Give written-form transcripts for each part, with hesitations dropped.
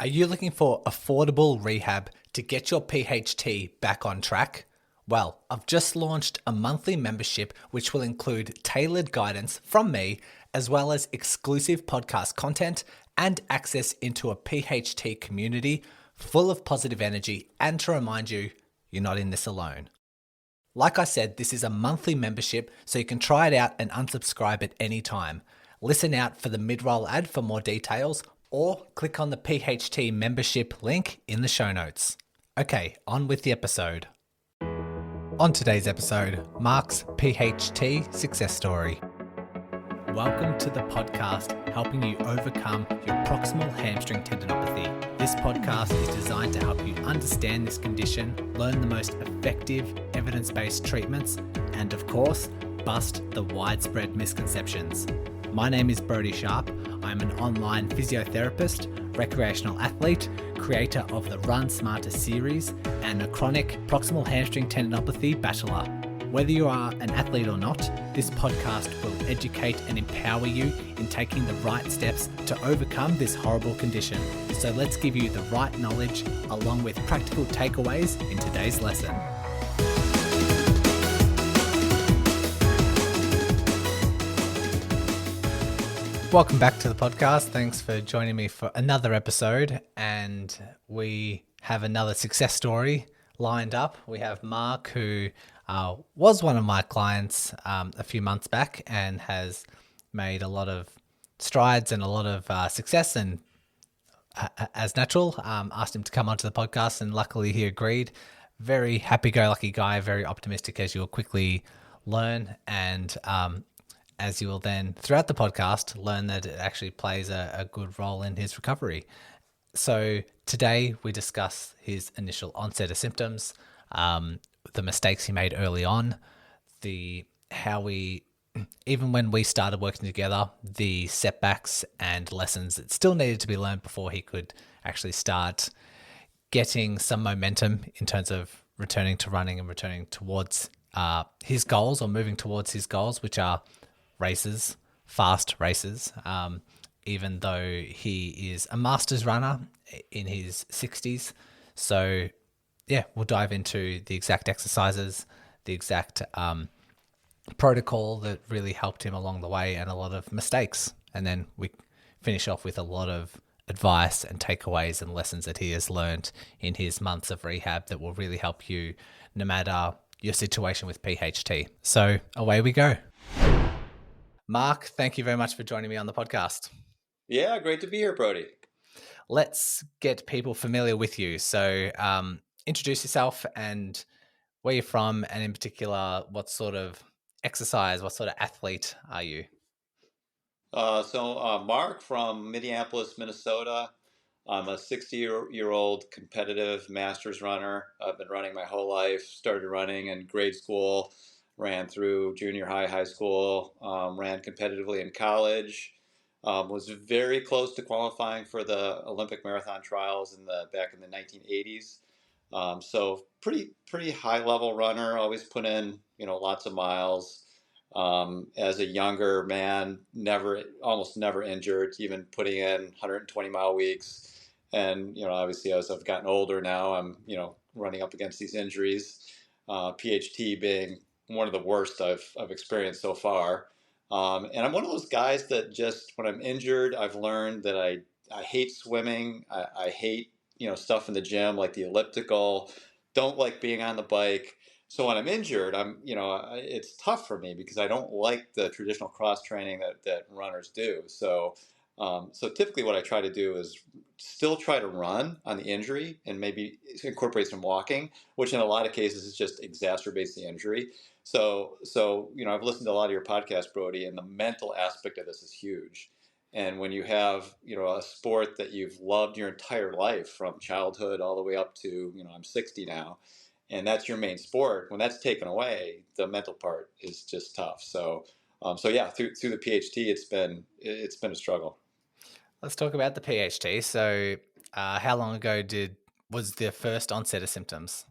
Are you looking for affordable rehab to get your PHT back on track? Well, I've just launched a monthly membership which will include tailored guidance from me, as well as exclusive podcast content and access into a PHT community full of positive energy, and to remind you, you're not in this alone. Like I said, this is a monthly membership, so you can try it out and unsubscribe at any time. Listen out for the mid-roll ad for more details, or click on the PHT membership link in the show notes. Okay, on with the episode. On today's episode, Mark's PHT success story. Welcome to the podcast helping you overcome your proximal hamstring tendinopathy. This podcast is designed to help you understand this condition, learn the most effective evidence-based treatments, and of course, bust the widespread misconceptions. My name is Brodie Sharp. I'm an online physiotherapist, recreational athlete, creator of the Run Smarter series, and a chronic proximal hamstring tendinopathy battler. Whether you are an athlete or not, this podcast will educate and empower you in taking the right steps to overcome this horrible condition. So let's give you the right knowledge along with practical takeaways in today's lesson. Welcome back to the podcast. Thanks for joining me for another episode. And we have another success story lined up. We have Mark, who was one of my clients a few months back and has made a lot of strides and a lot of success. And as natural, asked him to come onto the podcast, and luckily he agreed. Very happy-go-lucky guy, very optimistic, as you'll quickly learn. And as you will then, throughout the podcast, learn that it actually plays a good role in his recovery. So today we discuss his initial onset of symptoms, the mistakes he made early on, even when we started working together, the setbacks and lessons that still needed to be learned before he could actually start getting some momentum in terms of returning to running and returning towards his goals, or moving towards his goals, which are races, fast races, even though he is a masters runner in his 60s. So yeah, we'll dive into the exact exercises, the exact protocol that really helped him along the way, and a lot of mistakes. And then we finish off with a lot of advice and takeaways and lessons that he has learned in his months of rehab that will really help you no matter your situation with PHT. So away we go. Mark, thank you very much for joining me on the podcast. Yeah, great to be here, Brodie. Let's get people familiar with you. So introduce yourself and where you're from, and in particular, what sort of exercise, what sort of athlete are you? Mark from Minneapolis, Minnesota. I'm a 60-year-old competitive masters runner. I've been running my whole life. Started running in grade school, ran through junior high, high school, ran competitively in college. Was very close to qualifying for the Olympic marathon trials back in the 1980s. So pretty high level runner. Always put in lots of miles. As a younger man, almost never injured, even putting in 120-mile weeks. And, obviously as I've gotten older now, I'm, running up against these injuries, PHT being one of the worst I've experienced so far. And I'm one of those guys that just, when I'm injured, I've learned that I hate swimming. I hate, stuff in the gym, like the elliptical, don't like being on the bike. So when I'm injured, it's tough for me because I don't like the traditional cross training that runners do. So typically what I try to do is still try to run on the injury and maybe incorporate some walking, which in a lot of cases is just exacerbates the injury. So I've listened to a lot of your podcasts, Brodie, and the mental aspect of this is huge. And when you have, a sport that you've loved your entire life from childhood all the way up to, I'm 60 now, and that's your main sport, when that's taken away, the mental part is just tough. So yeah, through the PHT, it's been a struggle. Let's talk about the PHT. So how long ago was the first onset of symptoms?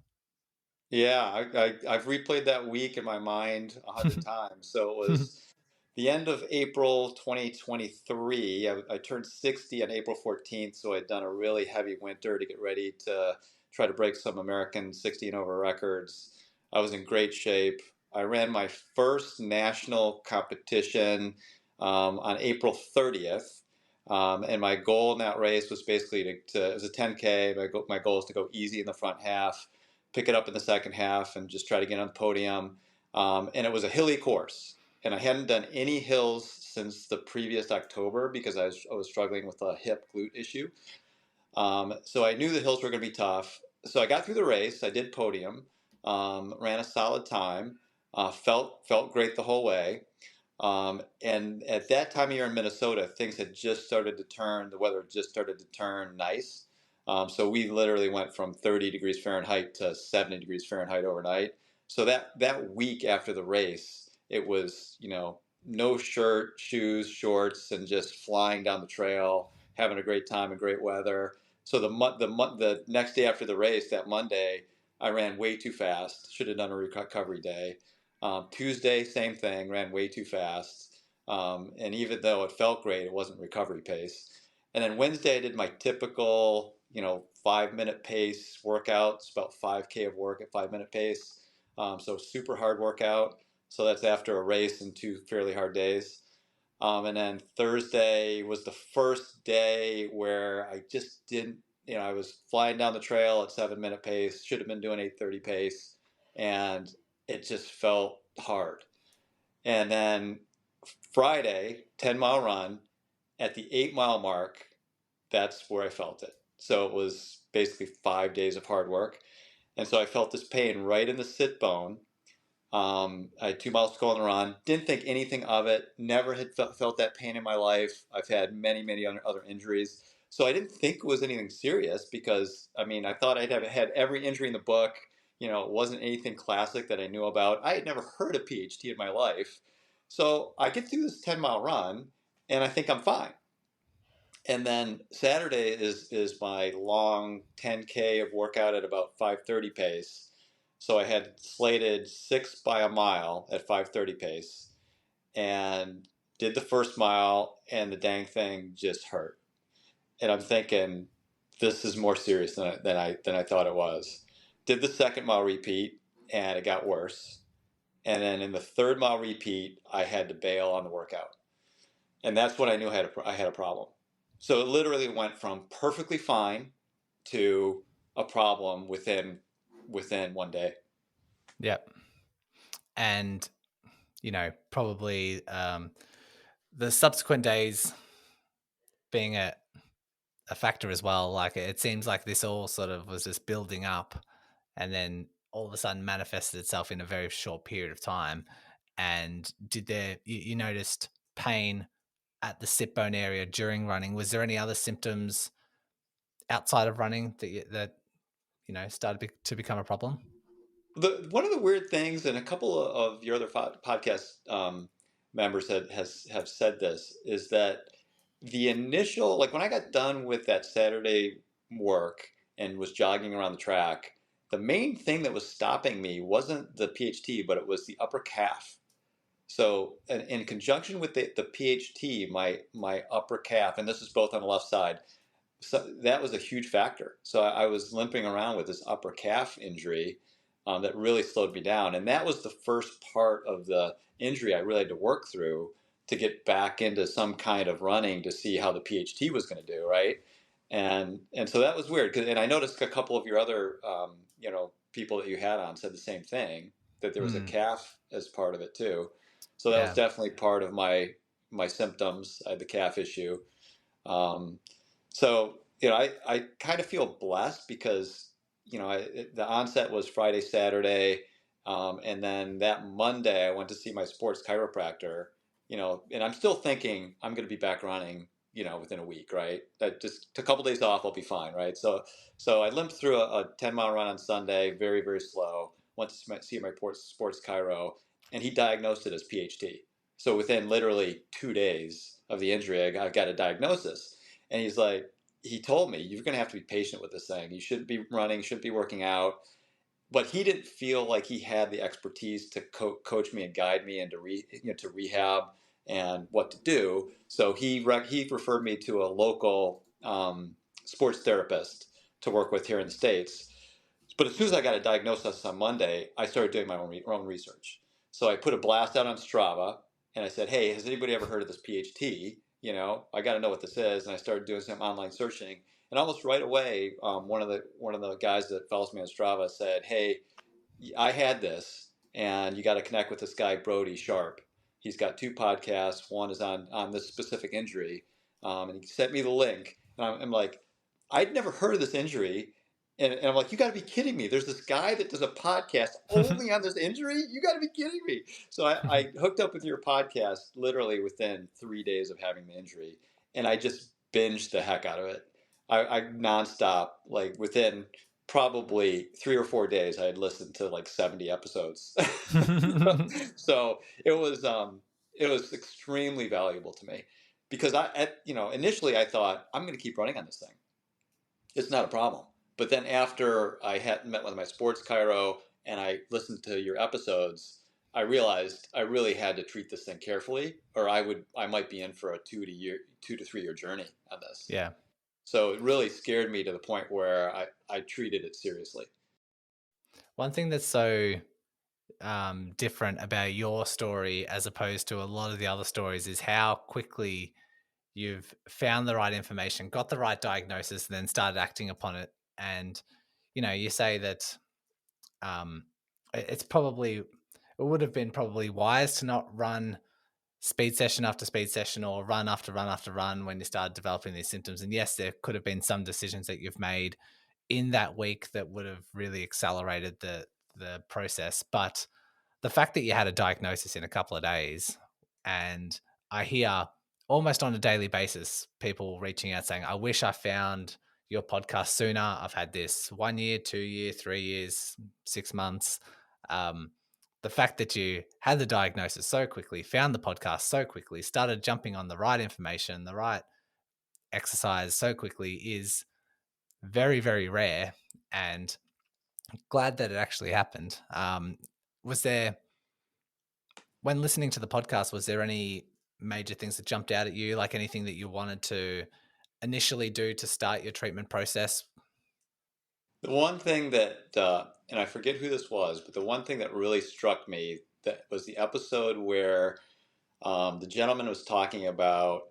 Yeah, I've replayed that week in my mind 100 times. So it was the end of April 2023, I turned 60 on April 14th, so I'd done a really heavy winter to get ready to try to break some American 60 and over records. I was in great shape. I ran my first national competition on April 30th. And my goal in that race was basically it was a 10K. My goal is to go easy in the front half, pick it up in the second half, and just try to get on the podium. And it was a hilly course. And I hadn't done any hills since the previous October because I was struggling with a hip glute issue. So I knew the hills were going to be tough. So I got through the race. I did podium, ran a solid time, felt great the whole way. And at that time of year in Minnesota, things had just started to turn. The weather just started to turn nice. So we literally went from 30 degrees Fahrenheit to 70 degrees Fahrenheit overnight. So that week after the race, it was, no shirt, shoes, shorts, and just flying down the trail, having a great time and great weather. So the next day after the race, that Monday, I ran way too fast. Should have done a recovery day. Tuesday, same thing, ran way too fast. And even though it felt great, it wasn't recovery pace. And then Wednesday, I did my typical, 5-minute pace workouts, about 5K of work at 5-minute pace. So super hard workout. So that's after a race and 2 fairly hard days. And then Thursday was the first day where I just didn't, I was flying down the trail at 7-minute pace, should have been doing 8:30 pace. And it just felt hard. And then Friday, 10-mile run at the 8-mile mark, that's where I felt it. So it was basically 5 days of hard work. And so I felt this pain right in the sit bone. I had 2 miles to go on the run. Didn't think anything of it. Never had felt that pain in my life. I've had many, many other injuries. So I didn't think it was anything serious because, I thought I'd have had every injury in the book. It wasn't anything classic that I knew about. I had never heard of PHT in my life. So I get through this 10-mile run and I think I'm fine. And then Saturday is my long 10K of workout at about 5:30 pace. So I had slated 6 by a mile at 5:30 pace and did the first mile, and the dang thing just hurt. And I'm thinking, this is more serious than I thought it was. Did the second mile repeat, and it got worse. And then in the third mile repeat, I had to bail on the workout. And that's when I knew I had a problem. So it literally went from perfectly fine to a problem within 1 day. Yep. And, probably the subsequent days being a factor as well. Like it seems like this all sort of was just building up and then all of a sudden manifested itself in a very short period of time. And you noticed pain at the sit bone area during running? Was there any other symptoms outside of running that started to become a problem? One of the weird things, and a couple of your other podcast members have said this, is that the initial, like when I got done with that Saturday work and was jogging around the track, the main thing that was stopping me wasn't the PHT, but it was the upper calf. So, in conjunction with the PHT, my upper calf, and this is both on the left side, so that was a huge factor. So I was limping around with this upper calf injury that really slowed me down, and that was the first part of the injury I really had to work through to get back into some kind of running to see how the PHT was going to do, right? And so that was weird. And I noticed a couple of your other people that you had on said the same thing, that there was a calf as part of it too. So that was Yeah. definitely part of my symptoms. I had the calf issue. Um, so, I kind of feel blessed because, the onset was Friday, Saturday. And then that Monday, I went to see my sports chiropractor, and I'm still thinking I'm going to be back running, within a week, right? That just a couple days off, I'll be fine, right? So I limped through a 10-mile run on Sunday, very, very slow. Went to see my sports chiro, and he diagnosed it as PHT. So within literally 2 days of the injury, I got a diagnosis. And he told me, you're going to have to be patient with this thing. You shouldn't be running, shouldn't be working out. But he didn't feel like he had the expertise to coach me and guide me into to rehab and what to do. So he referred me to a local sports therapist to work with here in the States. But as soon as I got a diagnosis on Monday, I started doing my own research. So I put a blast out on Strava, and I said, "Hey, has anybody ever heard of this PHT? I got to know what this is." And I started doing some online searching, and almost right away, one of the guys that follows me on Strava said, "Hey, I had this, and you got to connect with this guy, Brodie Sharp. He's got two podcasts. One is on this specific injury, and he sent me the link. And I'm like, I'd never heard of this injury, and I'm like, you got to be kidding me. There's this guy that does a podcast only on this injury. You got to be kidding me. So I hooked up with your podcast literally within 3 days of having the injury, and I just binged the heck out of it. I nonstop, like within probably 3 or 4 days, I had listened to like 70 episodes. So it was extremely valuable to me because initially I thought I'm going to keep running on this thing. It's not a problem. But then after I had met with my sports chiro and I listened to your episodes, I realized I really had to treat this thing carefully, or I might be in for a 2 to 3 year journey on this. Yeah. So it really scared me to the point where I treated it seriously. One thing that's so different about your story as opposed to a lot of the other stories is how quickly you've found the right information, got the right diagnosis, and then started acting upon it. And, you say that it would have been probably wise to not run speed session after speed session or run after run after run when you started developing these symptoms. And yes, there could have been some decisions that you've made in that week that would have really accelerated the process. But the fact that you had a diagnosis in a couple of days, and I hear almost on a daily basis people reaching out saying, I wish I found your podcast sooner. I've had this 1 year, 2 year, 3 years, 6 months. The fact that you had the diagnosis so quickly, found the podcast so quickly, started jumping on the right information, the right exercise so quickly is very, very rare. And glad that it actually happened. Was there, when listening to the podcast, was there any major things that jumped out at you, like anything that you wanted to initially do to start your treatment process? The one thing that, and I forget who this was, but the one thing that really struck me that was the episode where the gentleman was talking about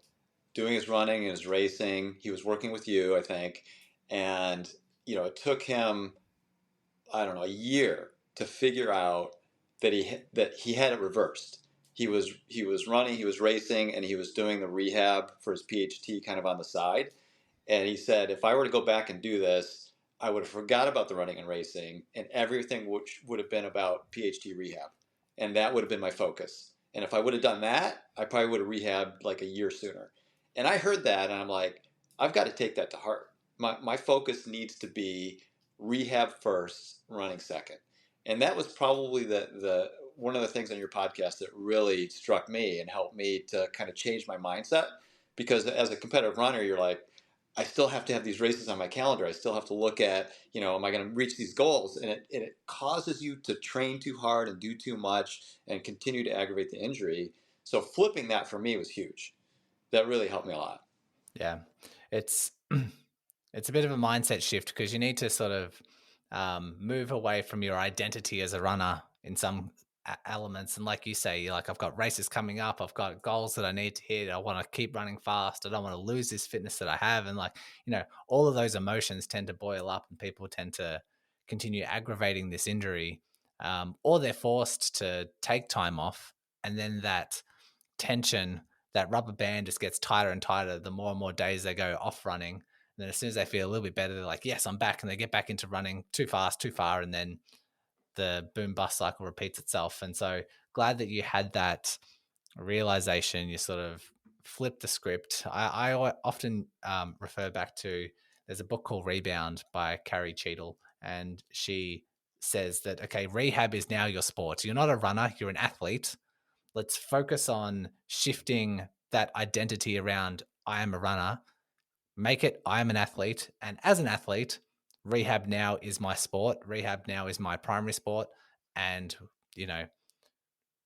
doing his running and his racing. He was working with you, I think, and it took him, I don't know, a year to figure out that he had it reversed. He was running, he was racing, and he was doing the rehab for his PHT kind of on the side. And he said, if I were to go back and do this, I would have forgot about the running and racing, and everything which would have been about PHT rehab, and that would have been my focus. And if I would have done that, I probably would have rehabbed like a year sooner. And I heard that, and I'm like, I've got to take that to heart. My focus needs to be rehab first, running second. And that was probably the one of the things on your podcast that really struck me and helped me to kind of change my mindset. Because as a competitive runner, you're like, I still have to have these races on my calendar. I still have to look at, am I going to reach these goals? And it causes you to train too hard and do too much and continue to aggravate the injury. So flipping that for me was huge. That really helped me a lot. Yeah, it's it's a bit of a mindset shift because you need to sort of move away from your identity as a runner in some elements. And like you say, you're like, I've got races coming up. I've got goals that I need to hit. I want to keep running fast. I don't want to lose this fitness that I have. And all of those emotions tend to boil up and people tend to continue aggravating this injury, or they're forced to take time off. And then that tension, that rubber band just gets tighter and tighter the more and more days they go off running. And then as soon as they feel a little bit better, they're like, yes, I'm back. And they get back into running too fast, too far. And then the boom bust cycle repeats itself. And so glad that you had that realization. You sort of flip the script. I often refer back to, there's a book called Rebound by Carrie Cheadle. And she says that, okay, rehab is now your sport. You're not a runner, you're an athlete. Let's focus on shifting that identity around I am a runner, make it I am an athlete. And as an athlete, rehab now is my sport. Rehab now is my primary sport. And,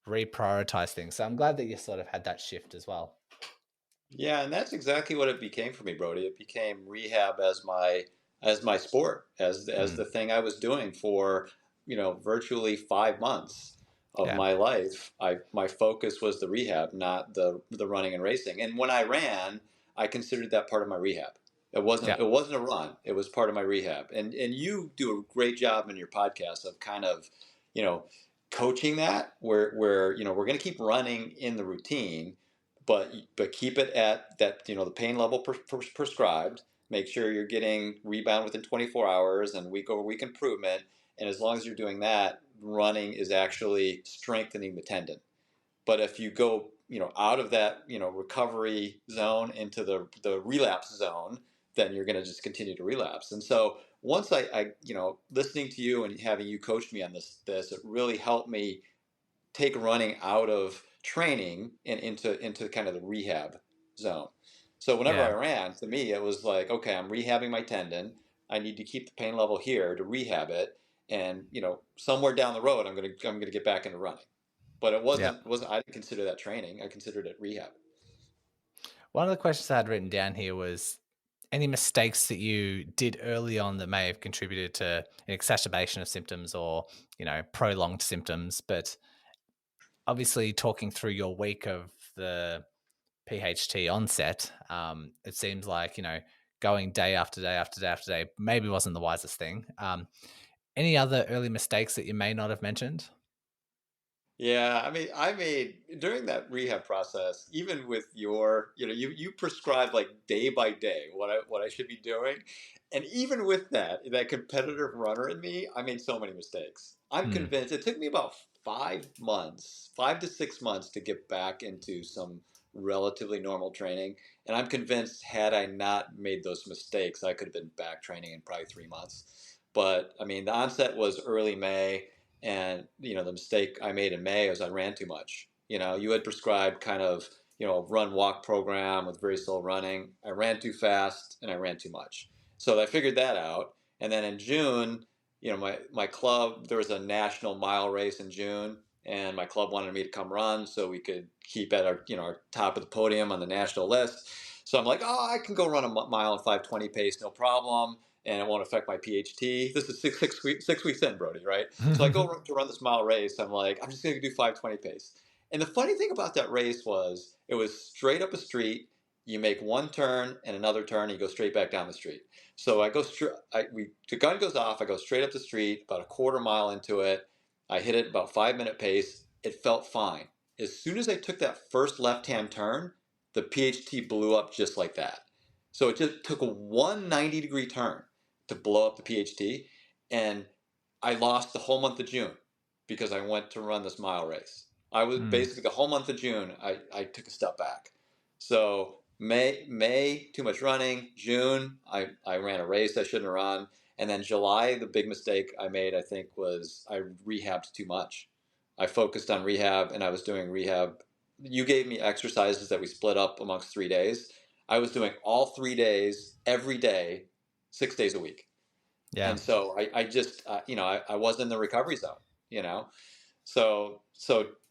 reprioritize things. So I'm glad that you sort of had that shift as well. Yeah, and that's exactly what it became for me, Brody. It became rehab as my sport, as Mm, the thing I was doing for, virtually 5 months of yeah. my life. My focus was the rehab, not the running and racing. And when I ran, I considered that part of my rehab. It wasn't Yeah. it wasn't a run. It was part of my rehab. And you do a great job in your podcast of kind of, you know, coaching that where we're going to keep running in the routine, but keep it at that, the pain level prescribed. Make sure you're getting rebound within 24 hours and week over week improvement. And as long as you're doing that, running is actually strengthening the tendon. But if you go, out of that, recovery zone into the relapse zone, then you're going to just continue to relapse. And so once I listening to you and having you coach me on this, it really helped me take running out of training and into kind of the rehab zone. So whenever I Yeah. ran, to me it was like, okay, I'm rehabbing my tendon. I need to keep the pain level here to rehab it, and somewhere down the road, I'm gonna get back into running. But it Yeah. wasn't I didn't consider that training. I considered it rehab. One of the questions I had written down here was any mistakes that you did early on that may have contributed to an exacerbation of symptoms or, prolonged symptoms. But obviously, talking through your week of the PHT onset, it seems like, going day after day after day after day maybe wasn't the wisest thing. Any other early mistakes that you may not have mentioned? Yeah, I mean, I made during that rehab process, even with your, you prescribed like day by day what I should be doing, and even with that competitive runner in me, I made so many mistakes. I'm Hmm. convinced it took me about 5 months, 5 to 6 months to get back into some relatively normal training, and I'm convinced had I not made those mistakes, I could have been back training in probably 3 months. But I mean, the onset was early May. And the mistake I made in May was I ran too much. You had prescribed kind of run walk program with very slow running. I ran too fast and I ran too much. So I figured that out. And then in June, my club, there was a national mile race in June, and my club wanted me to come run so we could keep at our top of the podium on the national list. So I'm like, oh, I can go run a mile in 5:20 pace, no problem, and it won't affect my PHT. This is six weeks in, Brodie, right? So I go to run this mile race. I'm like, I'm just going to do 5:20 pace. And the funny thing about that race was it was straight up a street. You make one turn and another turn, and you go straight back down the street. So I go straight. The gun goes off. I go straight up the street, about a quarter mile into it. I hit it about 5-minute pace. It felt fine. As soon as I took that first left-hand turn, the PHT blew up just like that. So it just took a 190-degree turn to blow up the PHT, and I lost the whole month of June because I went to run this mile race. I was Hmm. basically the whole month of June. I took a step back. So May too much running. June I ran a race I shouldn't have run, and then July the big mistake I made I think was I rehabbed too much. I focused on rehab and I was doing rehab. You gave me exercises that we split up amongst 3 days. I was doing all 3 days every day, 6 days a week. Yeah. And so I just I was in the recovery zone, you know. So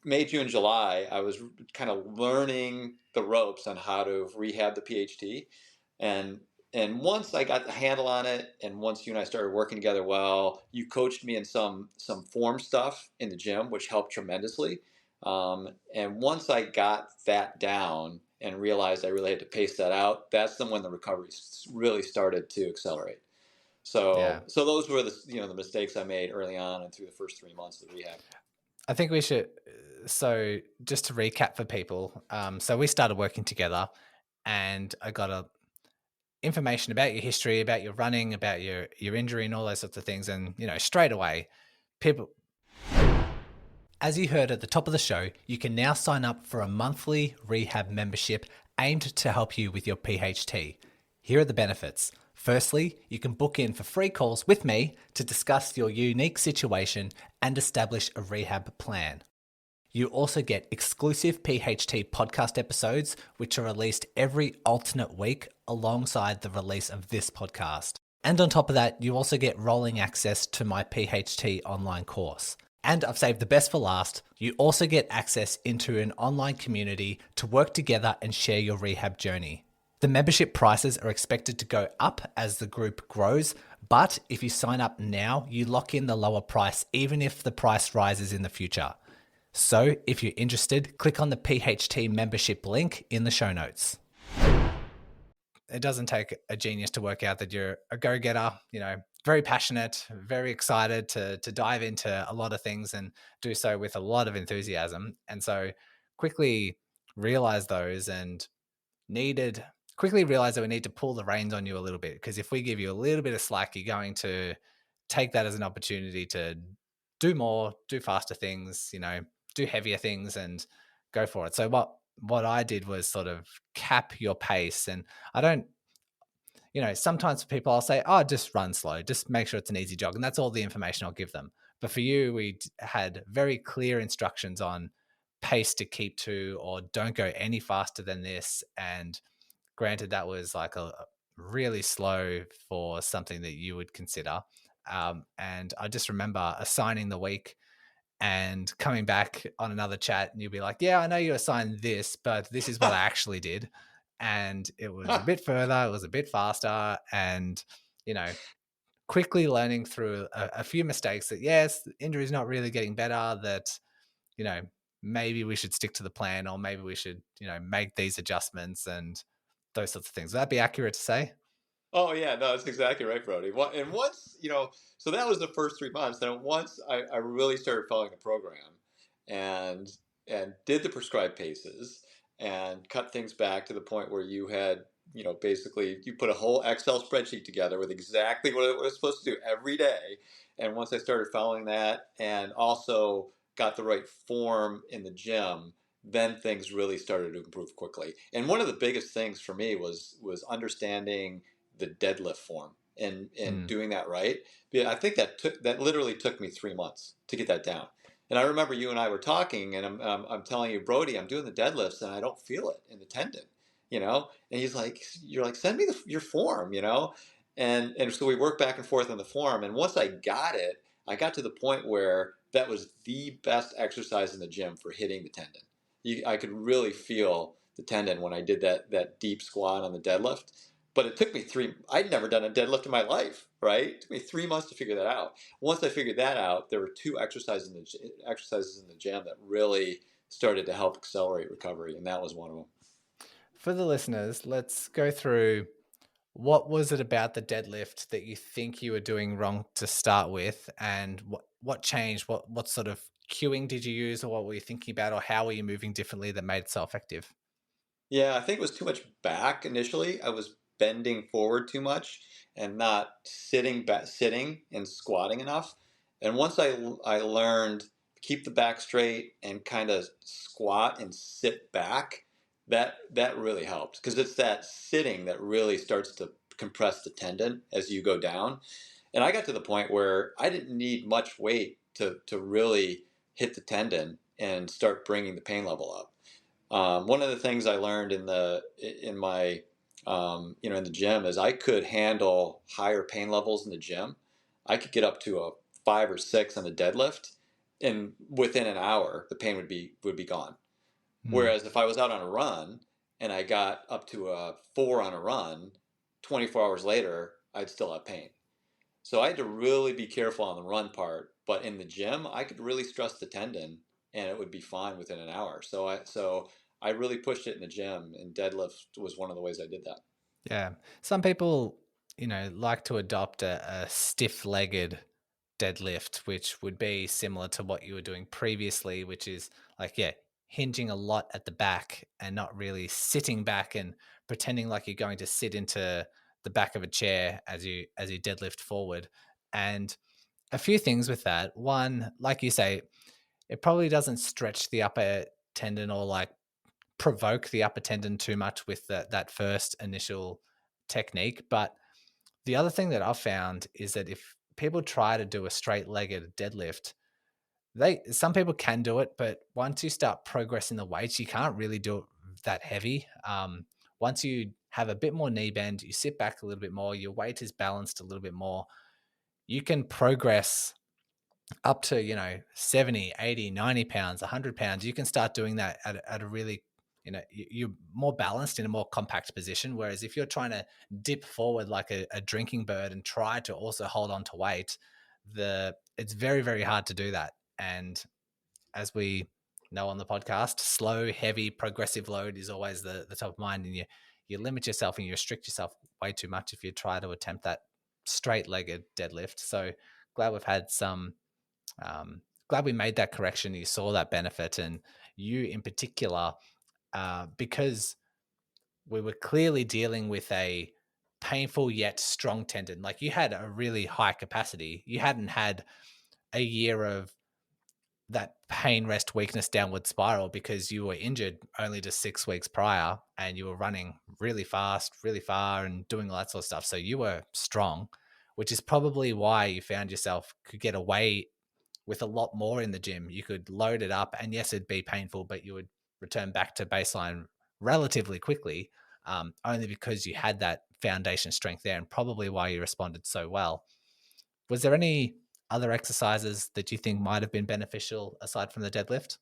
May, June, July, I was kind of learning the ropes on how to rehab the PHT, and once I got the handle on it, and once you and I started working together well, you coached me in some form stuff in the gym, which helped tremendously. And once I got that down and realized I really had to pace that out, that's when the recovery really started to accelerate. Yeah. So those were the mistakes I made early on and through the first 3 months of the rehab. I think we should. So, just to recap for people, so we started working together, and I got information about your history, about your running, about your injury, and all those sorts of things. And straight away, people, as you heard at the top of the show, you can now sign up for a monthly rehab membership aimed to help you with your PHT. Here are the benefits. Firstly, you can book in for free calls with me to discuss your unique situation and establish a rehab plan. You also get exclusive PHT podcast episodes, which are released every alternate week alongside the release of this podcast. And on top of that, you also get rolling access to my PHT online course. And I've saved the best for last. You also get access into an online community to work together and share your rehab journey. The membership prices are expected to go up as the group grows, but if you sign up now, you lock in the lower price even if the price rises in the future. So if you're interested, click on the PHT membership link in the show notes. It doesn't take a genius to work out that you're a go-getter, very passionate, very excited to dive into a lot of things and do so with a lot of enthusiasm. And so quickly realize those and needed quickly realize that we need to pull the reins on you a little bit, because if we give you a little bit of slack, you're going to take that as an opportunity to do more, do faster things, do heavier things and go for it. So what I did was sort of cap your pace. And I don't, sometimes for people I'll say, oh, just run slow, just make sure it's an easy jog. And that's all the information I'll give them. But for you, we had very clear instructions on pace to keep to, or don't go any faster than this. And granted, that was like a really slow for something that you would consider. And I just remember assigning the week and coming back on another chat, and you'll be like, yeah, I know you assigned this, but this is what I actually did. And it was a bit further, it was a bit faster, and, you know, quickly learning through a few mistakes that, yes, the injury is not really getting better, that, you know, maybe we should stick to the plan, or maybe we should, make these adjustments and those sorts of things. Would that be accurate to say? Oh yeah, no, that's exactly right, Brodie. And once so that was the first 3 months. Then once I really started following the program, and did the prescribed paces, and cut things back to the point where you had basically you put a whole Excel spreadsheet together with exactly what it was supposed to do every day. And once I started following that, and also got the right form in the gym, then things really started to improve quickly. And one of the biggest things for me was understanding the deadlift form, and Mm. doing that right. But I think that literally took me 3 months to get that down. And I remember you and I were talking, and I'm telling you, Brodie, I'm doing the deadlifts, and I don't feel it in the tendon, And you're like, send me your form, And so we worked back and forth on the form, and once I got it, I got to the point where that was the best exercise in the gym for hitting the tendon. I could really feel the tendon when I did that deep squat on the deadlift. But it took me I'd never done a deadlift in my life, right? It took me 3 months to figure that out. Once I figured that out, there were two exercises in the gym that really started to help accelerate recovery, and that was one of them. For the listeners, let's go through, what was it about the deadlift that you think you were doing wrong to start with, and what changed? What sort of cueing did you use, or what were you thinking about, or how were you moving differently that made it so effective? Yeah, I think it was too much back initially. I was bending forward too much and not sitting and squatting enough. And once I learned keep the back straight and kind of squat and sit back, that really helped, because it's that sitting that really starts to compress the tendon as you go down. And I got to the point where I didn't need much weight to really hit the tendon and start bringing the pain level up. One of the things I learned in my in the gym is I could handle higher pain levels in the gym. I could get up to a 5 or 6 on the deadlift, and within an hour the pain would be gone. Mm. Whereas if I was out on a run and I got up to a 4 on a run, 24 hours later I'd still have pain. So I had to really be careful on the run part. But in the gym, I could really stress the tendon, and it would be fine within an hour. So I really pushed it in the gym, and deadlift was one of the ways I did that. Yeah. Some people, like to adopt a stiff-legged deadlift, which would be similar to what you were doing previously, which is like, yeah, hinging a lot at the back and not really sitting back and pretending like you're going to sit into the back of a chair as you deadlift forward. And a few things with that. One, like you say, it probably doesn't stretch the upper tendon, or like provoke the upper tendon too much with that first initial technique. But the other thing that I've found is that if people try to do a straight legged deadlift, some people can do it, but once you start progressing the weights, you can't really do it that heavy. Once you have a bit more knee bend, you sit back a little bit more, your weight is balanced a little bit more, you can progress up to, 70, 80, 90 pounds, 100 pounds, you can start doing that at a really, you're more balanced in a more compact position. Whereas if you're trying to dip forward like a drinking bird and try to also hold on to weight, it's very, very hard to do that. And as we know on the podcast, slow, heavy, progressive load is always the top of mind. And you limit yourself and you restrict yourself way too much if you try to attempt that straight legged deadlift. So glad we've had some glad we made that correction. You saw that benefit, and you in particular, because we were clearly dealing with a painful yet strong tendon. Like you had a really high capacity. You hadn't had a year of that pain, rest, weakness, downward spiral because you were injured only just 6 weeks prior, and you were running really fast, really far, and doing all that sort of stuff. So you were strong, which is probably why you found yourself could get away with a lot more in the gym. You could load it up, and yes, it'd be painful, but you would return back to baseline relatively quickly, only because you had that foundation strength there, and probably why you responded so well. Was there any other exercises that you think might have been beneficial aside from the deadlift?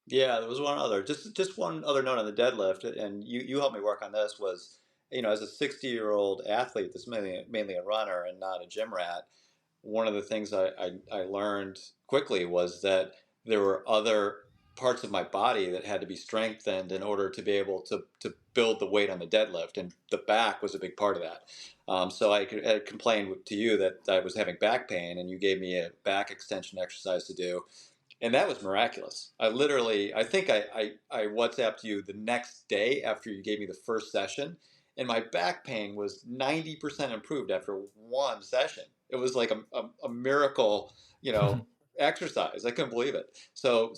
Yeah, there was one other, just one other note on the deadlift, and you helped me work on this. Was, as a 60-year-old athlete that's mainly a runner and not a gym rat, one of the things I learned quickly was that there were other parts of my body that had to be strengthened in order to be able to build the weight on the deadlift, and the back was a big part of that. So I complained to you that I was having back pain, and you gave me a back extension exercise to do, and that was miraculous. I think I WhatsApped you the next day after you gave me the first session, and my back pain was 90% improved after one session. It was like a miracle, exercise. I couldn't believe it. So,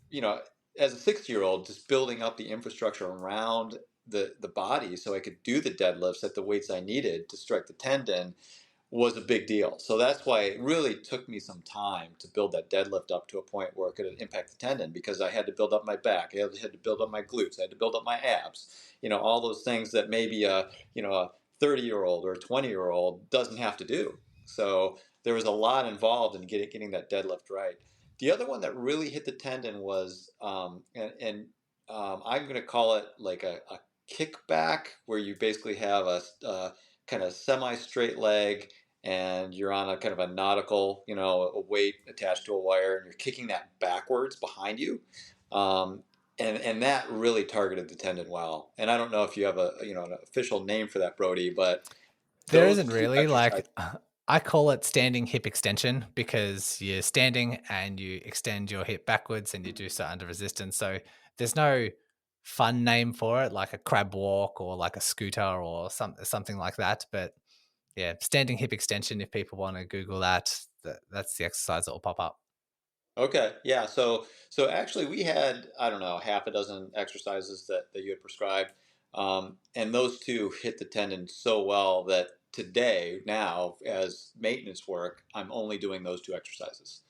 you know, as a 60-year-old, just building up the infrastructure around the body so I could do the deadlifts at the weights I needed to strike the tendon was a big deal. So that's why it really took me some time to build that deadlift up to a point where it could impact the tendon, because I had to build up my back, I had to build up my glutes, I had to build up my abs, all those things that maybe a 30-year-old or a 20-year-old doesn't have to do. So there was a lot involved in getting that deadlift right. The other one that really hit the tendon was, I'm going to call it like a kickback, where you basically have a kind of semi-straight leg, and you're on a kind of a nautical, a weight attached to a wire, and you're kicking that backwards behind you. And that really targeted the tendon well. And I don't know if you have an official name for that, Brodie, but There those isn't two really. exercises. Like, I call it standing hip extension because you're standing and you extend your hip backwards and you do so under resistance. So there's no fun name for it, like a crab walk or like a scooter or something like that. But yeah, standing hip extension. If people want to Google that, that's the exercise that will pop up. Okay, yeah. So actually, we had, I don't know, half a dozen exercises that you had prescribed, and those two hit the tendon so well that today, now as maintenance work, I'm only doing those two exercises,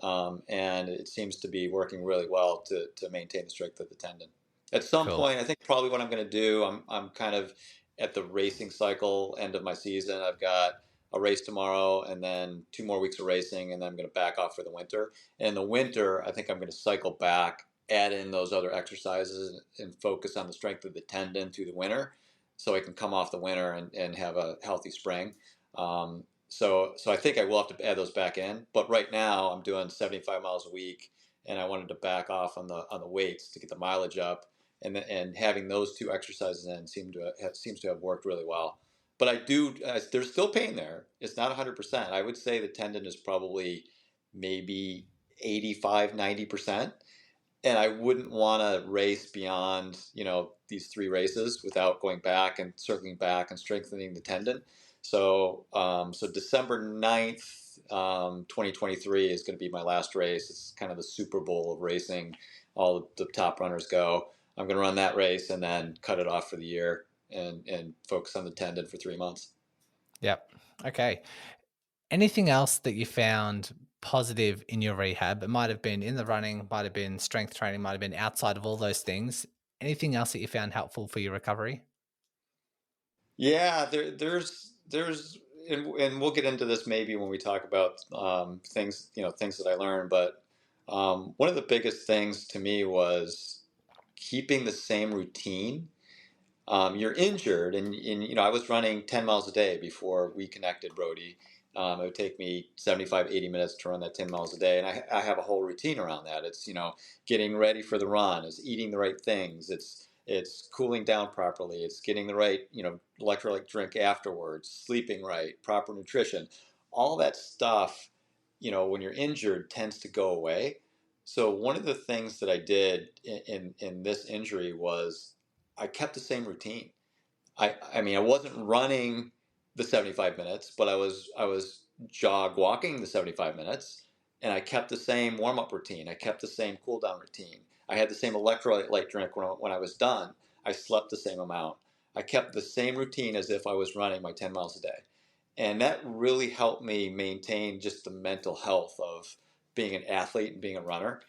and it seems to be working really well to maintain the strength of the tendon. At some Cool. point, I think probably what I'm going to do, I'm kind of at the racing cycle end of my season. I've got a race tomorrow, and then 2 more weeks of racing, and then I'm going to back off for the winter. And in the winter, I think I'm going to cycle back, add in those other exercises, and focus on the strength of the tendon through the winter, so I can come off the winter and have a healthy spring. So I think I will have to add those back in. But right now, I'm doing 75 miles a week, and I wanted to back off on the weights to get the mileage up. And having those two exercises in seems to have worked really well. But there's still pain there. It's not 100%. I would say the tendon is probably maybe 85, 90%. And I wouldn't want to race beyond, these 3 races without going back and circling back and strengthening the tendon. So December 9th, 2023 is going to be my last race. It's kind of the Super Bowl of racing. All the top runners go. I'm going to run that race and then cut it off for the year and focus on the tendon for 3 months. Yep. Okay. Anything else that you found positive in your rehab? It might have been in the running, might have been strength training, might have been outside of all those things. Anything else that you found helpful for your recovery? Yeah, there's and we'll get into this maybe when we talk about things, things that I learned. But one of the biggest things to me was keeping the same routine. You're injured, and I was running 10 miles a day before we connected, Brodie. It would take me 75, 80 minutes to run that 10 miles a day, and I have a whole routine around that. It's getting ready for the run, it's eating the right things, it's cooling down properly, it's getting the right electrolyte drink afterwards, sleeping right, proper nutrition, all that stuff. When you're injured, tends to go away. So one of the things that I did in this injury was I kept the same routine. I mean, I wasn't running the 75 minutes, but I was jog walking the 75 minutes, and I kept the same warm up routine. I kept the same cool down routine. I had the same electrolyte drink when I was done. I slept the same amount. I kept the same routine as if I was running my 10 miles a day. And that really helped me maintain just the mental health of being an athlete and being a runner.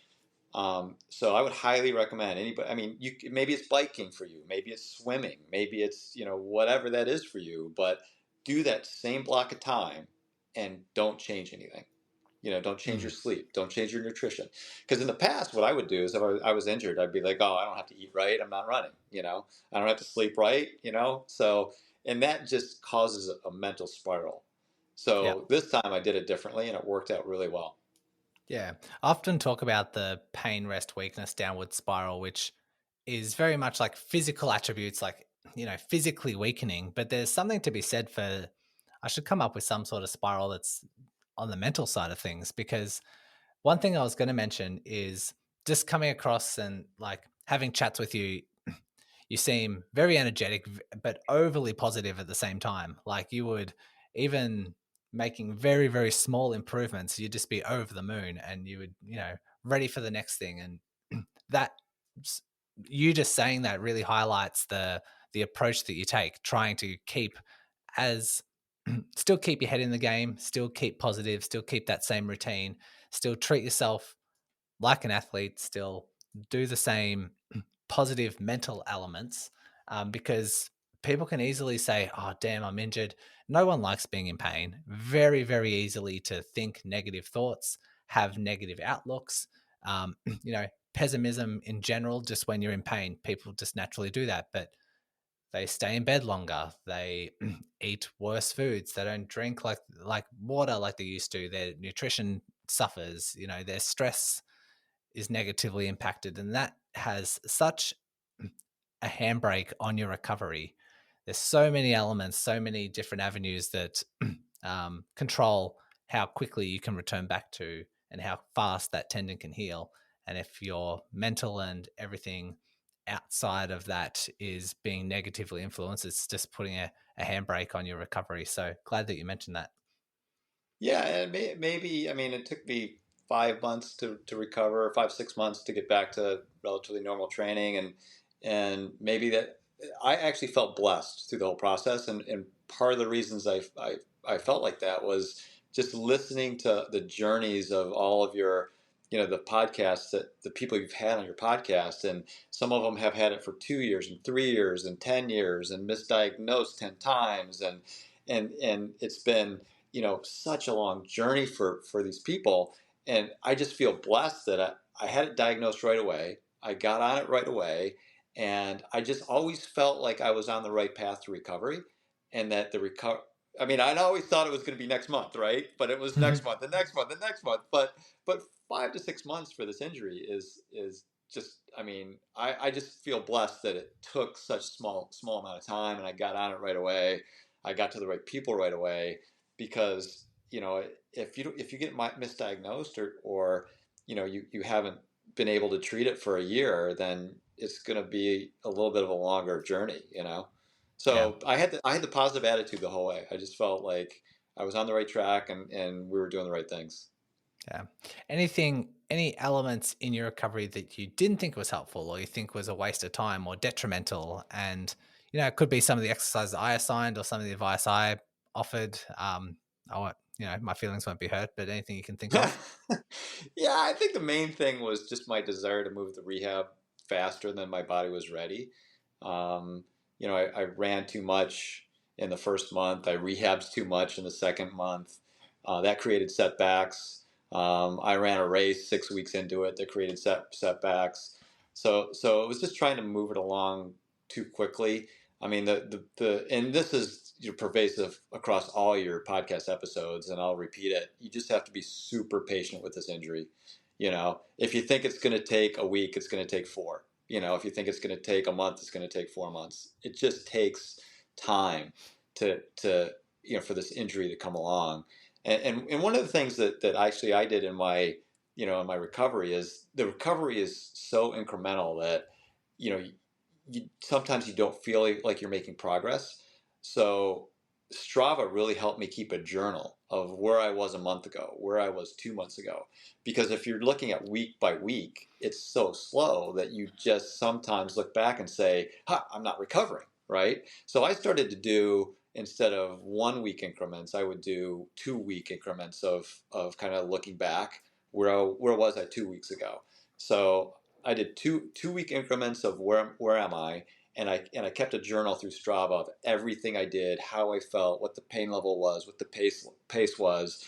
So I would highly recommend anybody. I mean, maybe it's biking for you, maybe it's swimming, maybe it's whatever that is for you. But do that same block of time, and don't change anything. Don't change your Mm. sleep, don't change your nutrition. Because in the past, what I would do is if I was injured, I'd be like, oh, I don't have to eat right, I'm not running. I don't have to sleep right. So and that just causes a mental spiral. Yep. So this time I did it differently, and it worked out really well. Yeah. I often talk about the pain, rest, weakness, downward spiral, which is very much like physical attributes, like, physically weakening. But there's something to be said for, I should come up with some sort of spiral that's on the mental side of things. Because one thing I was going to mention is just coming across and like having chats with you. You seem very energetic, but overly positive at the same time. Like you would, even making very, very small improvements, you'd just be over the moon and you would, ready for the next thing. And that, you just saying that really highlights the approach that you take, trying to keep as still keep your head in the game, still keep positive, still keep that same routine, still treat yourself like an athlete, still do the same positive mental elements, because people can easily say, oh, damn, I'm injured. No one likes being in pain. Very, very easily to think negative thoughts, have negative outlooks. Um, pessimism in general, just when you're in pain, people just naturally do that. But they stay in bed longer. They eat worse foods. They don't drink like water like they used to. Their nutrition suffers. Their stress is negatively impacted, and that has such a handbrake on your recovery. There's so many elements, so many different avenues that control how quickly you can return back to and how fast that tendon can heal. And if your mental and everything outside of that is being negatively influenced, it's just putting a handbrake on your recovery. So glad that you mentioned that. Yeah, and maybe, I mean, it took me 5 months to recover, 5, 6 months to get back to relatively normal training, and maybe that I actually felt blessed through the whole process, and part of the reasons I felt like that was just listening to the journeys of all of your, the podcasts that the people you've had on your podcast, and some of them have had it for 2 years and 3 years and 10 years and misdiagnosed 10 times, and it's been such a long journey for these people. And I just feel blessed that I had it diagnosed right away. I got on it right away. And I just always felt like I was on the right path to recovery, and that I mean, I always thought it was going to be next month, right? But it was next month, the next month, the next month. But 5 to 6 months for this injury is just. I mean, I just feel blessed that it took such small amount of time, and I got on it right away. I got to the right people right away, because if you get misdiagnosed, or you haven't been able to treat it for a year, then it's going to be a little bit of a longer journey. Yeah. So I had the positive attitude the whole way. I just felt like I was on the right track, and we were doing the right things. Yeah. Any elements in your recovery that you didn't think was helpful or you think was a waste of time or detrimental? And, it could be some of the exercises I assigned or some of the advice I offered. My feelings won't be hurt, but anything you can think of? Yeah, I think the main thing was just my desire to move the rehab faster than my body was ready. I ran too much in the first month. I rehabbed too much in the second month. That created setbacks. I ran a race 6 weeks into it that created setbacks. So it was just trying to move it along too quickly. I mean, and this is pervasive across all your podcast episodes, and I'll repeat it. You just have to be super patient with this injury. If you think it's going to take a week, it's going to take four. If you think it's going to take a month, it's going to take 4 months. It just takes time to for this injury to come along. And one of the things that actually I did in my in my recovery is the recovery is so incremental that sometimes you don't feel like you're making progress. So Strava really helped me keep a journal of where I was a month ago, where I was 2 months ago. Because if you're looking at week by week, it's so slow that you just sometimes look back and say, I'm not recovering, right? So I started to do, instead of 1 week increments, I would do 2 week increments of kind of looking back, where was I 2 weeks ago. So I did two-week increments of where am I, and I kept a journal through Strava of everything I did, how I felt, what the pain level was, what the pace was.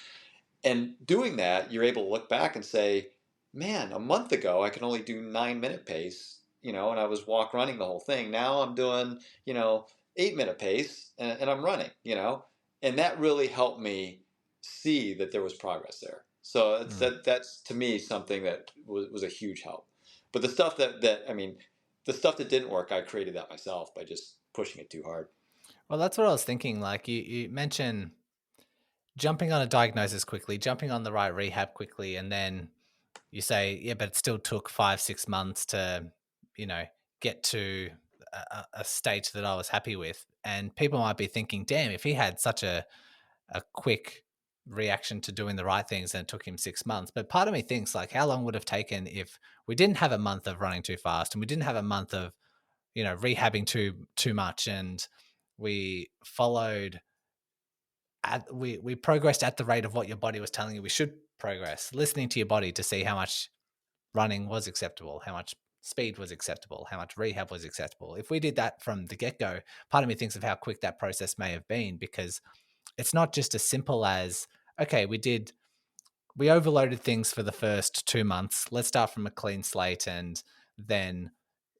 And doing that, you're able to look back and say, man, a month ago I could only do 9-minute pace, and I was running the whole thing. Now I'm doing 8-minute pace, and I'm running, and that really helped me see that there was progress there. So that's to me something that was a huge help. But the stuff the stuff that didn't work, I created that myself by just pushing it too hard. Well, that's what I was thinking. Like you mentioned jumping on a diagnosis quickly, jumping on the right rehab quickly, and then you say, yeah, but it still took 5-6 months to, you know, get to a state that I was happy with. And people might be thinking, damn, if he had such a quick reaction to doing the right things and it took him 6 months. But part of me thinks, like, how long would have taken if we didn't have a month of running too fast and we didn't have a month of, rehabbing too much, and we followed we progressed at the rate of what your body was telling you we should progress, listening to your body to see how much running was acceptable, how much speed was acceptable, how much rehab was acceptable. If we did that from the get-go, part of me thinks of how quick that process may have been, because it's not just as simple as, okay, we overloaded things for the first 2 months. Let's start from a clean slate and then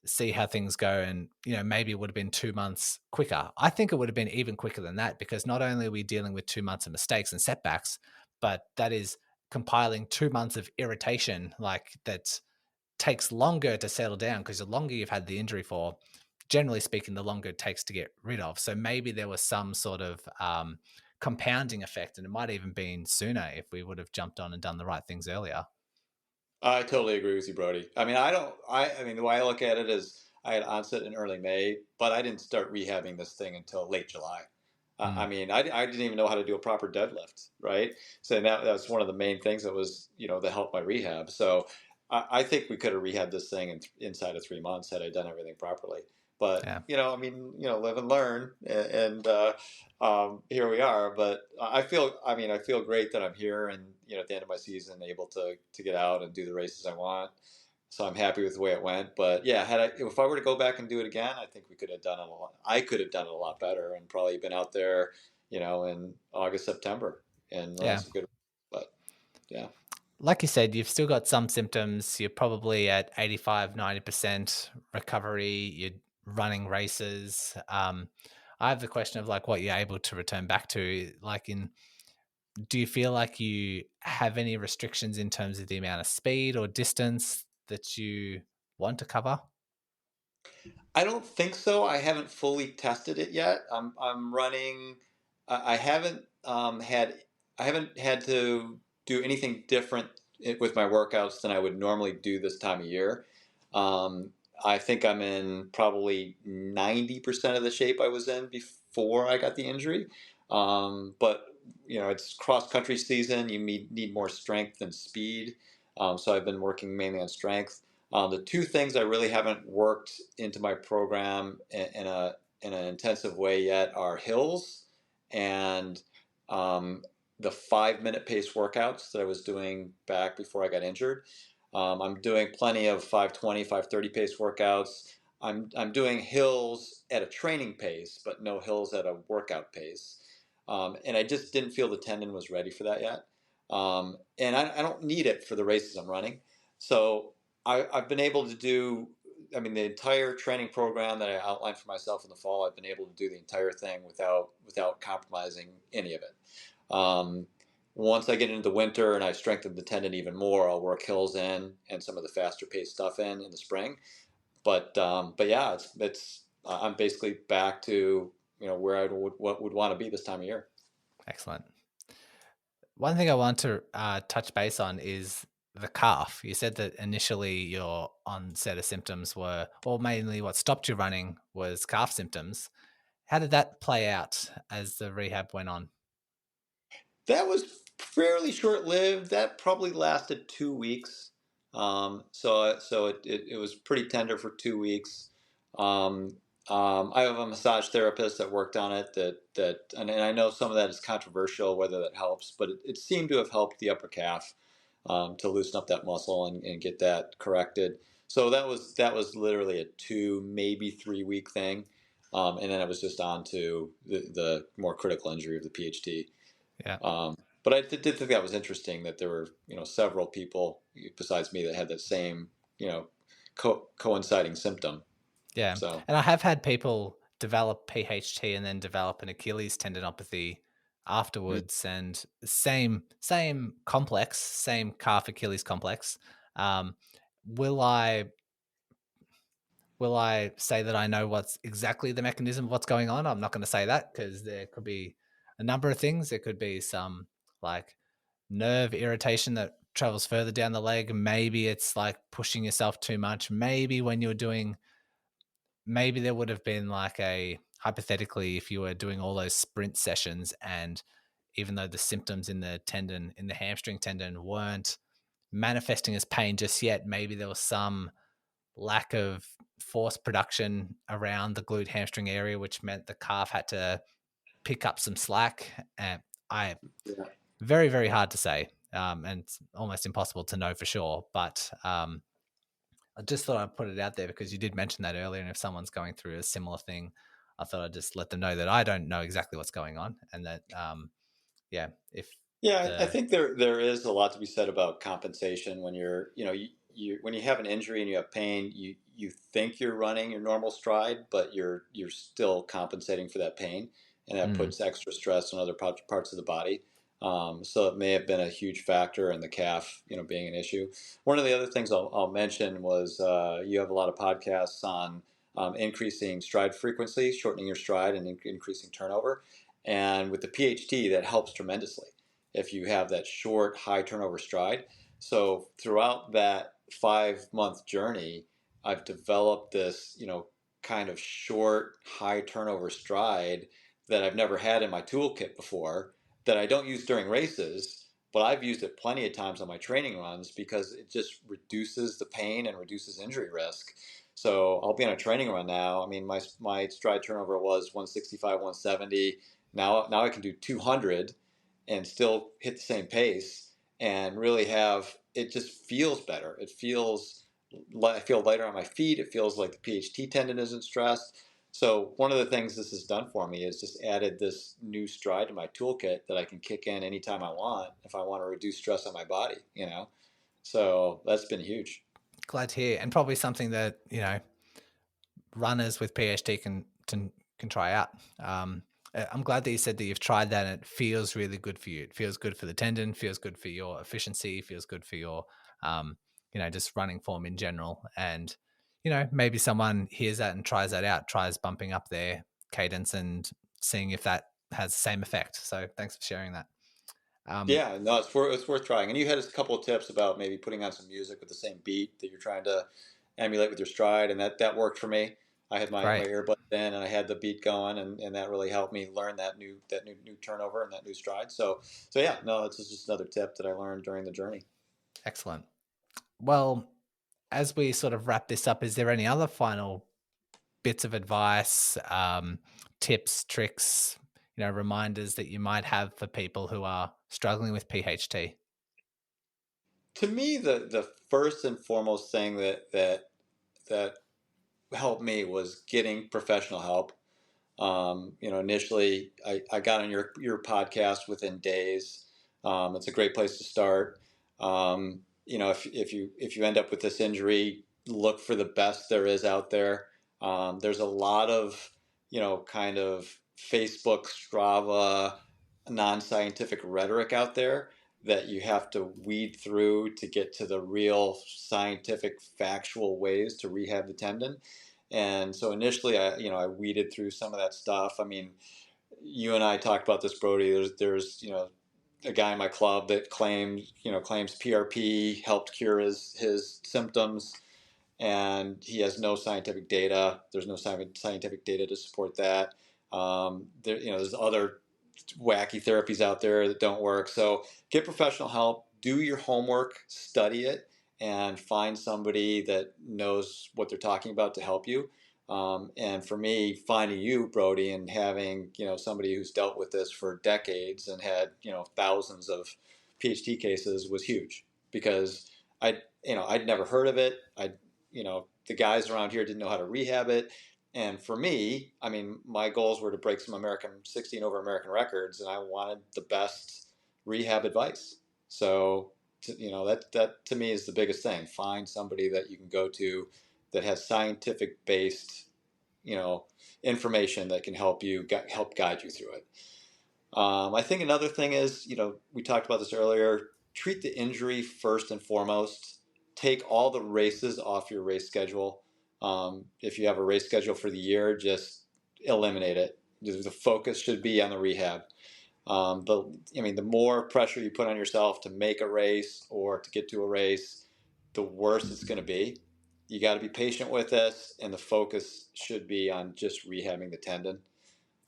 see how things go. And, maybe it would have been 2 months quicker. I think it would have been even quicker than that, because not only are we dealing with 2 months of mistakes and setbacks, but that is compiling 2 months of irritation, like that takes longer to settle down, because the longer you've had the injury for, generally speaking, the longer it takes to get rid of. So maybe there was some sort of compounding effect, and it might even been sooner if we would have jumped on and done the right things earlier. I totally agree with you, Brodie. I mean, I mean, the way I look at it is I had onset in early May, but I didn't start rehabbing this thing until late July. I mean, I didn't even know how to do a proper deadlift, right? So that's one of the main things that was, that helped my rehab. So I think we could have rehabbed this thing inside of 3 months had I done everything properly. But, Yeah. I mean, live and learn, and here we are. But I feel great that I'm here, and at the end of my season, able to get out and do the races I want. So I'm happy with the way it went. But yeah, if I were to go back and do it again, I think we could have done it a lot. I could have done it a lot better, and probably been out there, in August, September, and run Yeah. some good. But yeah. Like you said, you've still got some symptoms. You're probably at 85, 90% recovery. You're running races. I have the question of, like, what you're able to return back to. Do you feel like you have any restrictions in terms of the amount of speed or distance that you want to cover? I don't think so. I haven't fully tested it yet. I'm running. I haven't had to do anything different with my workouts than I would normally do this time of year. Um, I think I'm in probably 90% of the shape I was in before I got the injury. But it's cross country season. You need more strength than speed. So I've been working mainly on strength. The two things I really haven't worked into my program in an intensive way yet are hills and the 5-minute pace workouts that I was doing back before I got injured. I'm doing plenty of 5:20, 5:30 pace workouts. I'm doing hills at a training pace, but no hills at a workout pace. And I just didn't feel the tendon was ready for that yet. And I don't need it for the races I'm running. So I've been able to do, I mean, the entire training program that I outlined for myself in the fall, I've been able to do the entire thing without compromising any of it. Um, Once I get into the winter and I strengthen the tendon even more, I'll work hills in and some of the faster paced stuff in the spring. But yeah, it's I'm basically back to where I would want to be this time of year. Excellent. One thing I want to touch base on is the calf. You said that initially your onset of symptoms were, or mainly what stopped you running was calf symptoms. How did that play out as the rehab went on? That was fairly short lived. That probably lasted 2 weeks. So it was pretty tender for 2 weeks. Um, I have a massage therapist that worked on it. And I know some of that is controversial whether that helps, but it seemed to have helped the upper calf to loosen up that muscle and get that corrected. So that was literally a 2 maybe 3 week thing, and then it was just on to the more critical injury of the PHT. Yeah. But I did think that was interesting that there were several people besides me that had that same coinciding symptom. Yeah. So And I have had people develop PHT and then develop an Achilles tendinopathy mm, afterwards, and same complex, same calf Achilles complex. Um, will I will I say that I know what's exactly the mechanism of what's going on? I'm not going to say that because there could be a number of things. There could be some like nerve irritation that travels further down the leg. Maybe it's like pushing yourself too much. Maybe when you're doing, maybe there would have been like a, hypothetically, if you were doing all those sprint sessions, and even though the symptoms in the tendon, in the hamstring tendon, weren't manifesting as pain just yet, maybe there was some lack of force production around the glute hamstring area, which meant the calf had to pick up some slack. And I, yeah, very, very hard to say. And it's almost impossible to know for sure. But I just thought I'd put it out there because you did mention that earlier. And if someone's going through a similar thing, I thought I'd just let them know that I don't know exactly what's going on. And that, yeah, if yeah, I the, think there is a lot to be said about compensation when you when you have an injury and you have pain, you think you're running your normal stride, but you're still compensating for that pain, and that mm, puts extra stress on other parts of the body. So it may have been a huge factor in the calf, being an issue. One of the other things I'll mention was you have a lot of podcasts on increasing stride frequency, shortening your stride, and increasing turnover. And with the PHT, that helps tremendously if you have that short, high turnover stride. So throughout that 5 month journey, I've developed this, kind of short, high turnover stride that I've never had in my toolkit before, that I don't use during races, but I've used it plenty of times on my training runs because it just reduces the pain and reduces injury risk. So I'll be on a training run now. I mean, my stride turnover was 165, 170. Now I can do 200 and still hit the same pace and really have it just feels better. I feel lighter on my feet. It feels like the PHT tendon isn't stressed. So one of the things this has done for me is just added this new stride to my toolkit that I can kick in anytime I want if I want to reduce stress on my body. So that's been huge. glad to hear. And probably something that, runners with PHT can try out. I'm glad that you said that you've tried that and it feels really good for you. It feels good for the tendon, feels good for your efficiency, feels good for your, just running form in general. And, maybe someone hears that and tries that out, tries bumping up their cadence and seeing if that has the same effect. So thanks for sharing that. Um, Yeah, no, it's worth trying. And you had a couple of tips about maybe putting on some music with the same beat that you're trying to emulate with your stride, and that worked for me. I had my great. earbuds in, and I had the beat going, and that really helped me learn that new turnover and that new stride. So yeah, no, it's just another tip that I learned during the journey. Excellent. Well, as we sort of wrap this up, is there any other final bits of advice, tips, tricks, reminders that you might have for people who are struggling with PHT? To me, the first and foremost thing that helped me was getting professional help. Initially I got on your podcast within days. It's a great place to start. If you end up with this injury, look for the best there is out there. There's a lot of, kind of Facebook, Strava, non-scientific rhetoric out there that you have to weed through to get to the real scientific, factual ways to rehab the tendon. And so initially, I weeded through some of that stuff. I mean, you and I talked about this, Brodie. There's a guy in my club that claims PRP helped cure his symptoms, and he has no scientific data. There's no scientific data to support that. There's other wacky therapies out there that don't work. So get professional help, do your homework, study it, and find somebody that knows what they're talking about to help you. And for me, finding you, Brodie, and having somebody who's dealt with this for decades and had thousands of PHT cases was huge, because I'd never heard of it. The guys around here didn't know how to rehab it. And for me, I mean, my goals were to break some American 16 over American records, and I wanted the best rehab advice. So, that to me is the biggest thing. Find somebody that you can go to that has scientific based, information that can help guide you through it. I think another thing is, we talked about this earlier. Treat the injury first and foremost. Take all the races off your race schedule. If you have a race schedule for the year, just eliminate it. The focus should be on the rehab. The more pressure you put on yourself to make a race or to get to a race, the worse it's going to be. You got to be patient with this, and the focus should be on just rehabbing the tendon.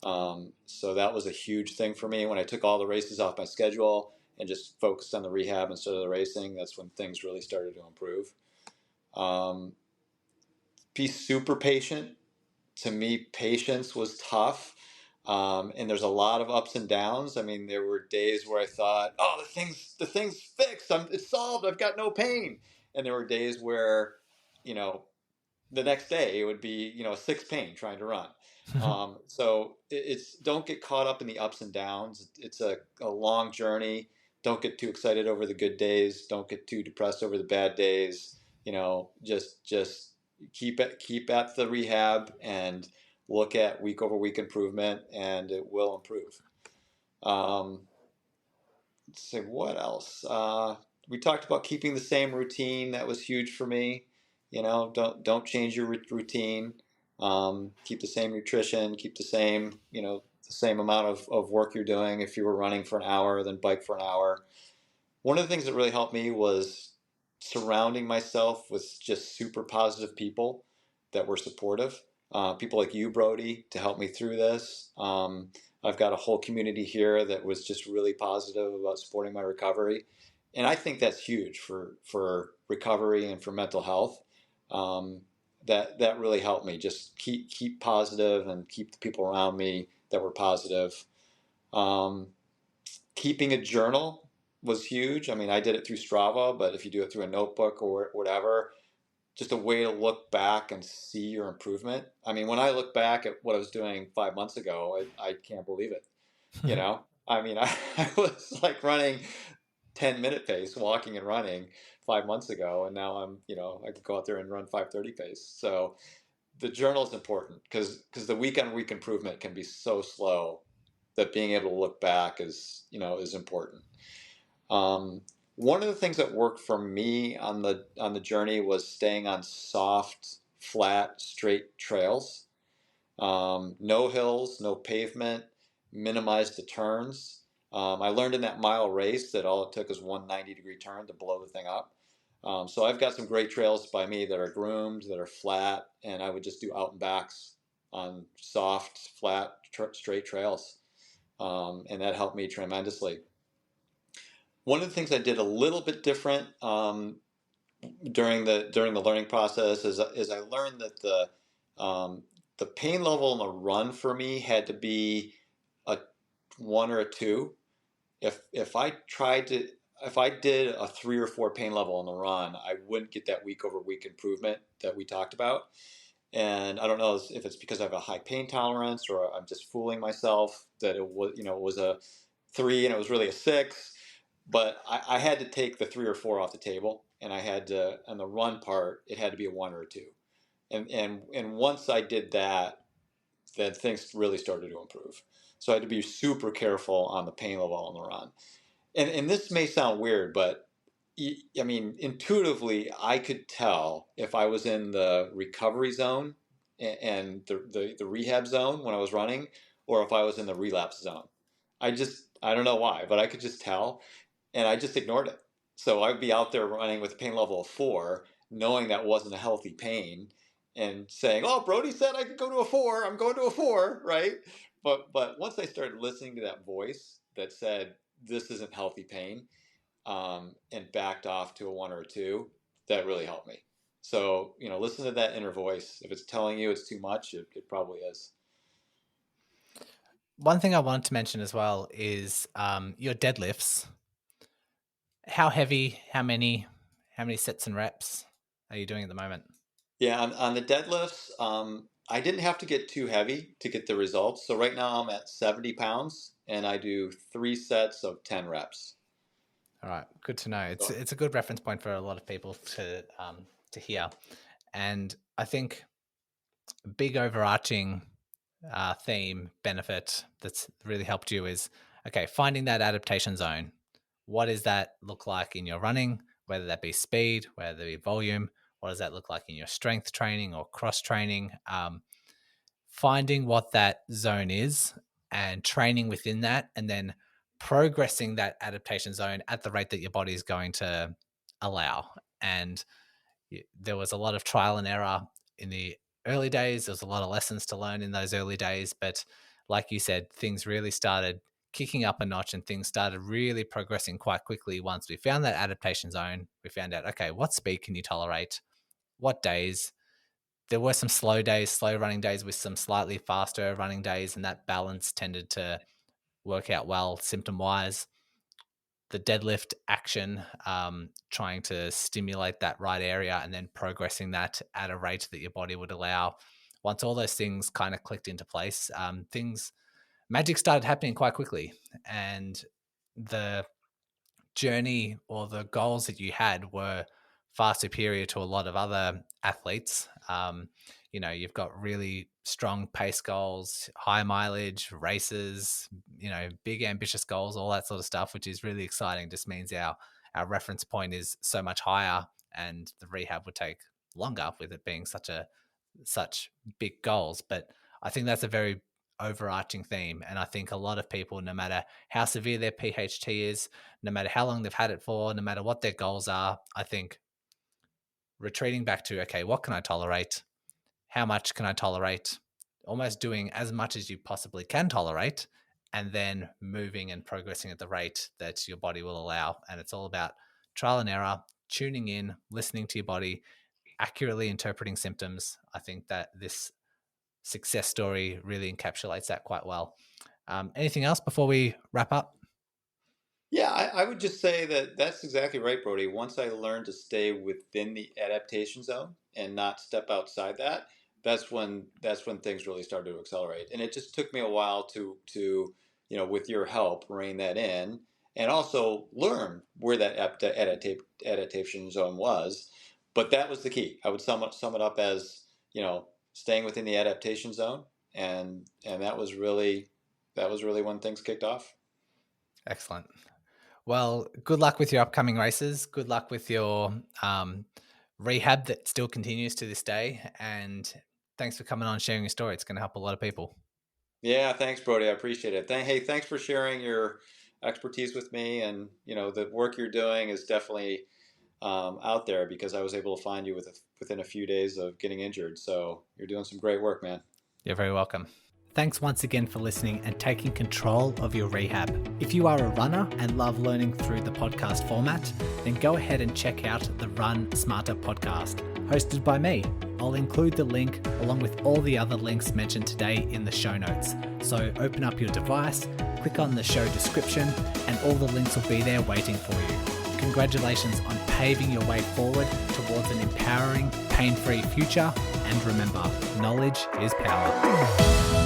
So that was a huge thing for me when I took all the races off my schedule and just focused on the rehab instead of the racing. That's when things really started to improve. Be super patient. To me, patience was tough. And there's a lot of ups and downs. I mean, there were days where I thought, "Oh, the thing's fixed. It's solved. I've got no pain." And there were days where, you know, the next day it would be, a six pain trying to run. So it's don't get caught up in the ups and downs. It's a long journey. Don't get too excited over the good days. Don't get too depressed over the bad days. Just keep at the rehab and look at week over week improvement, and it will improve. Let's see what else. We talked about keeping the same routine. That was huge for me. Don't change your routine. Keep the same nutrition. Keep the same the same amount of work you're doing. If you were running for an hour, then bike for an hour. One of the things that really helped me was surrounding myself with just super positive people that were supportive. People like you, Brodie, to help me through this. I've got a whole community here that was just really positive about supporting my recovery. And I think that's huge for recovery and for mental health. That really helped me just keep positive and keep the people around me that were positive. Keeping a journal was huge. I mean, I did it through Strava, but if you do it through a notebook or whatever, just a way to look back and see your improvement. I mean, when I look back at what I was doing 5 months ago, I can't believe it. I mean, I was like running 10-minute pace, walking and running 5 months ago, and now I can go out there and run 5:30 pace. So the journal is important because the week on week improvement can be so slow that being able to look back is important. One of the things that worked for me on the journey was staying on soft, flat, straight trails. No hills, no pavement, minimize the turns. I learned in that mile race that all it took is one 90-degree turn to blow the thing up. So I've got some great trails by me that are groomed, that are flat, and I would just do out and backs on soft, flat, straight trails. And that helped me tremendously. One of the things I did a little bit different during the learning process is I learned that the pain level on the run for me had to be a 1 or a 2. If I did a 3 or 4 pain level on the run, I wouldn't get that week over week improvement that we talked about. And I don't know if it's because I have a high pain tolerance or I'm just fooling myself that it was a 3 and it was really a 6. But I had to take the 3 or 4 off the table, and I had to, on the run part, it had to be a 1 or a 2. And once I did that, then things really started to improve. So I had to be super careful on the pain level on the run. And this may sound weird, but I mean, intuitively, I could tell if I was in the recovery zone and the rehab zone when I was running, or if I was in the relapse zone. I don't know why, but I could just tell, and I just ignored it. So I'd be out there running with a pain level of 4, knowing that wasn't a healthy pain, and saying, "Oh, Brodie said I could go to a 4. I'm going to a 4, right?" But once I started listening to that voice that said this isn't healthy pain, and backed off to a 1 or a 2, that really helped me. So, listen to that inner voice. If it's telling you it's too much, it probably is. One thing I wanted to mention as well is your deadlifts. How heavy, how many sets and reps are you doing at the moment? Yeah, on the deadlifts, I didn't have to get too heavy to get the results. So right now I'm at 70 pounds and I do 3 sets of 10 reps. All right, good to know. So, It's a good reference point for a lot of people to hear, and I think a big overarching theme benefit that's really helped you is finding that adaptation zone. What does that look like in your running? Whether that be speed, whether that be volume, what does that look like in your strength training or cross training? Finding what that zone is and training within that, and then progressing that adaptation zone at the rate that your body is going to allow. And there was a lot of trial and error in the early days. There was a lot of lessons to learn in those early days. But like you said, things really started kicking up a notch and things started really progressing quite quickly once we found that adaptation zone. We found out, okay, what speed can you tolerate? What days? There were some slow days, slow running days with some slightly faster running days, and that balance tended to work out well symptom wise. The deadlift action, trying to stimulate that right area and then progressing that at a rate that your body would allow. Once all those things kind of clicked into place, magic started happening quite quickly. And the journey or the goals that you had were far superior to a lot of other athletes. You've got really strong pace goals, high mileage races, big ambitious goals, all that sort of stuff, which is really exciting. Just means our reference point is so much higher, and the rehab would take longer with it being such big goals. But I think that's a very overarching theme. And I think a lot of people, no matter how severe their PHT is, no matter how long they've had it for, no matter what their goals are, I think retreating back to, okay, what can I tolerate? How much can I tolerate? Almost doing as much as you possibly can tolerate, and then moving and progressing at the rate that your body will allow. And it's all about trial and error, tuning in, listening to your body, accurately interpreting symptoms. I think that this success story really encapsulates that quite well. Anything else before we wrap up? yeah, I would just say that that's exactly right, Brodie. Once I learned to stay within the adaptation zone and not step outside that, that's when things really started to accelerate. And it just took me a while to with your help, rein that in, and also learn where that adaptation zone was. But that was the key. I would sum it up as staying within the adaptation zone, and that was really when things kicked off. Excellent. Well, good luck with your upcoming races. Good luck with your rehab that still continues to this day. And thanks for coming on and sharing your story. It's going to help a lot of people. Yeah, thanks, Brodie. I appreciate it. Hey, thanks for sharing your expertise with me, and the work you're doing is definitely out there because I was able to find you within a few days of getting injured. So you're doing some great work, man. You're very welcome. Thanks once again for listening and taking control of your rehab. If you are a runner and love learning through the podcast format, then go ahead and check out the Run Smarter podcast, hosted by me. I'll include the link along with all the other links mentioned today in the show notes. So open up your device, click on the show description, and all the links will be there waiting for you. Congratulations on paving your way forward towards an empowering, pain-free future. And remember, knowledge is power.